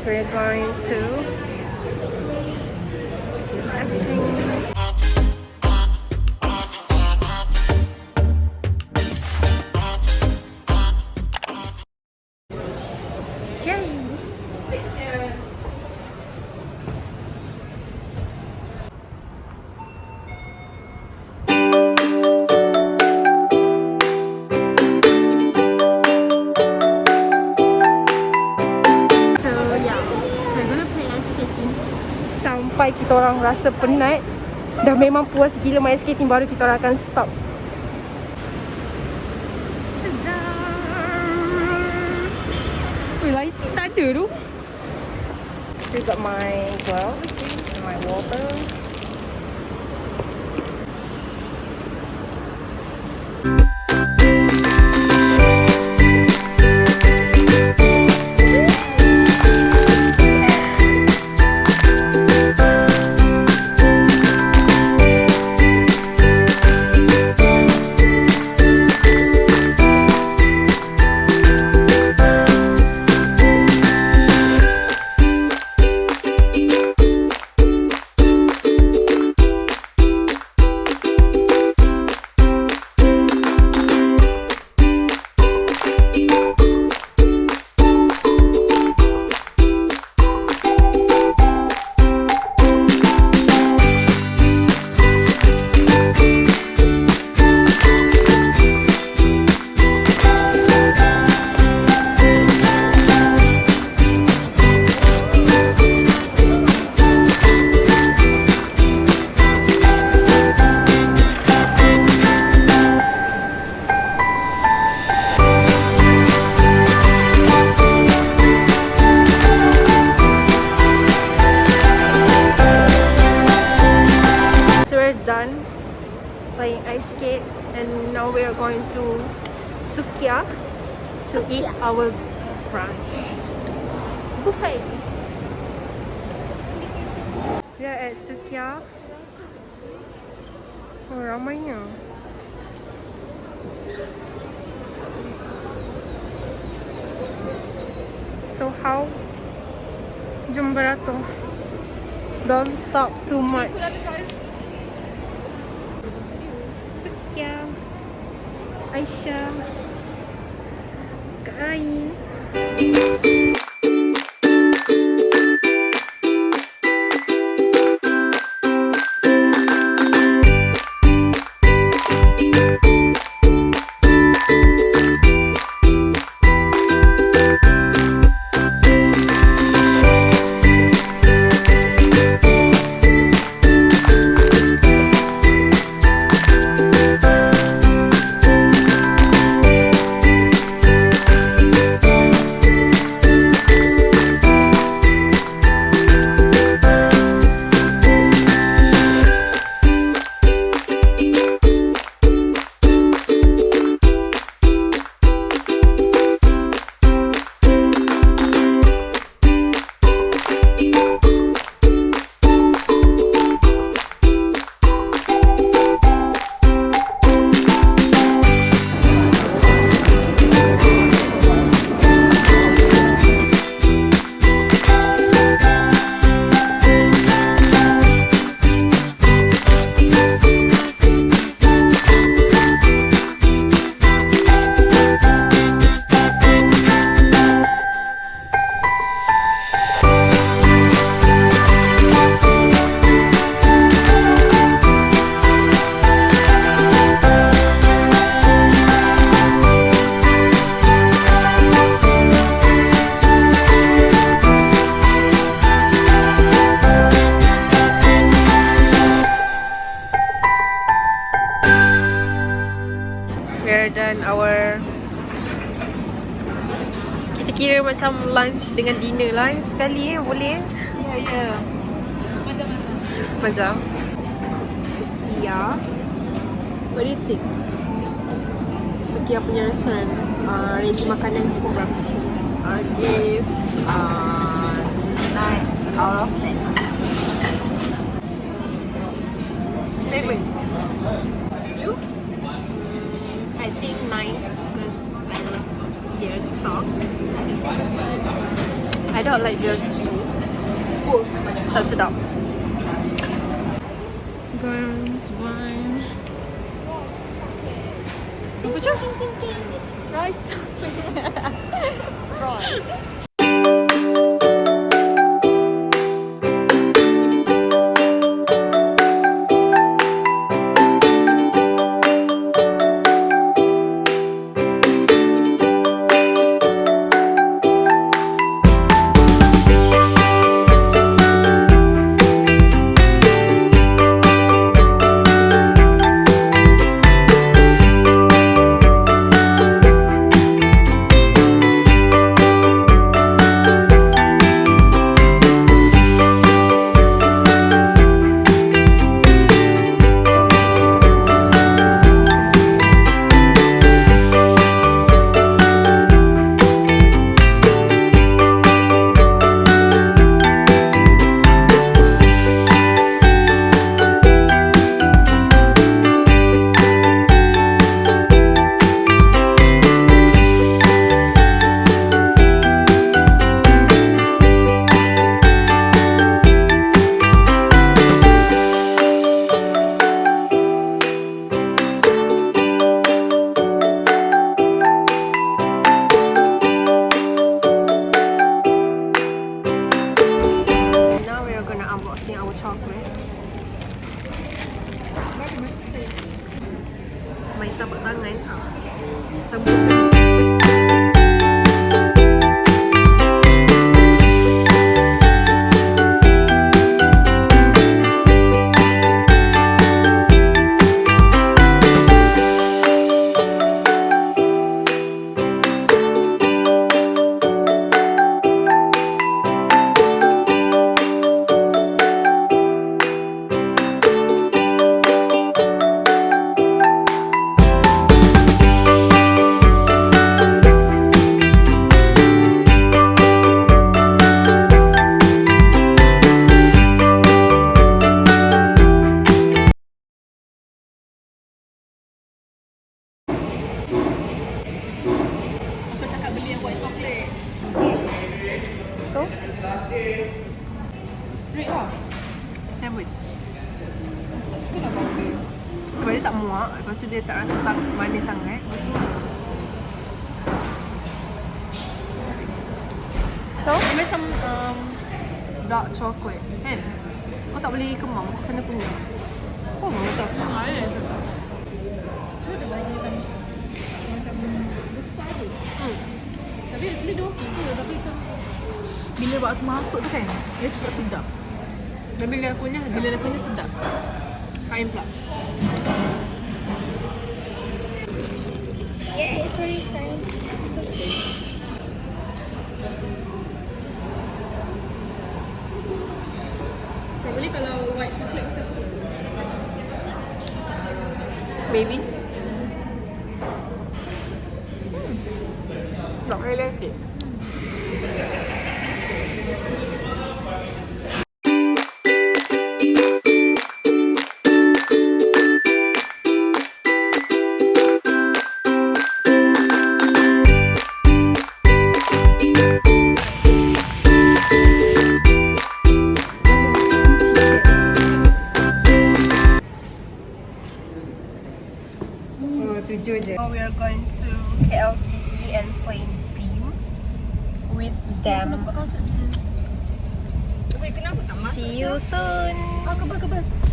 We're going to sampai kita orang rasa penat, dah memang puas gila main skating, baru kita orang akan stop. Sedap. Lighting tak ada tu. I got my gloves, my water. Done playing ice skate, and now we are going to Sukiya to eat our brunch buffet. We are at Sukiya. Oh, ramainya. So how? Jom beratur. Don't talk too much. Sukiya, Aisyah, Kak Ain. Kita kira macam lunch dengan dinner lah sekali boleh Ya. Macam Sukiya. What do you think? Sukiya punya restoran, range makanan semua berapa? I give 9 out of 10. 7. You? I think 9 because I love their sauce. I don't like their soup. Tak sedap. Going to buy. Apa je? Royce. Royce. Main tapak tangan. Sambil so, Red lah. sambut. Tak suka lah bau dia. Sebab dia tak muak, lepas tu dia tak rasa manis sangat. Lepas tu so, dia macam dark chocolate kan? Kau tak boleh kemam, kau kena kunyah. Oh, macam Dia ada bagi macam besar tu. Tapi actually dia okey je. Tapi macam bila waktu masuk tu kan, dia cepat sedap. dan bila aku kunyah, Bila dia punya sedap. kain pula. Yeah, it's very nice. Probably kalau white chocolate saya suka. Maybe. Not really like it. Now we are going to KLCC and play beam with them. Nampak kasut sini. Wait, kenapa tak masuk? See you soon. Kebas.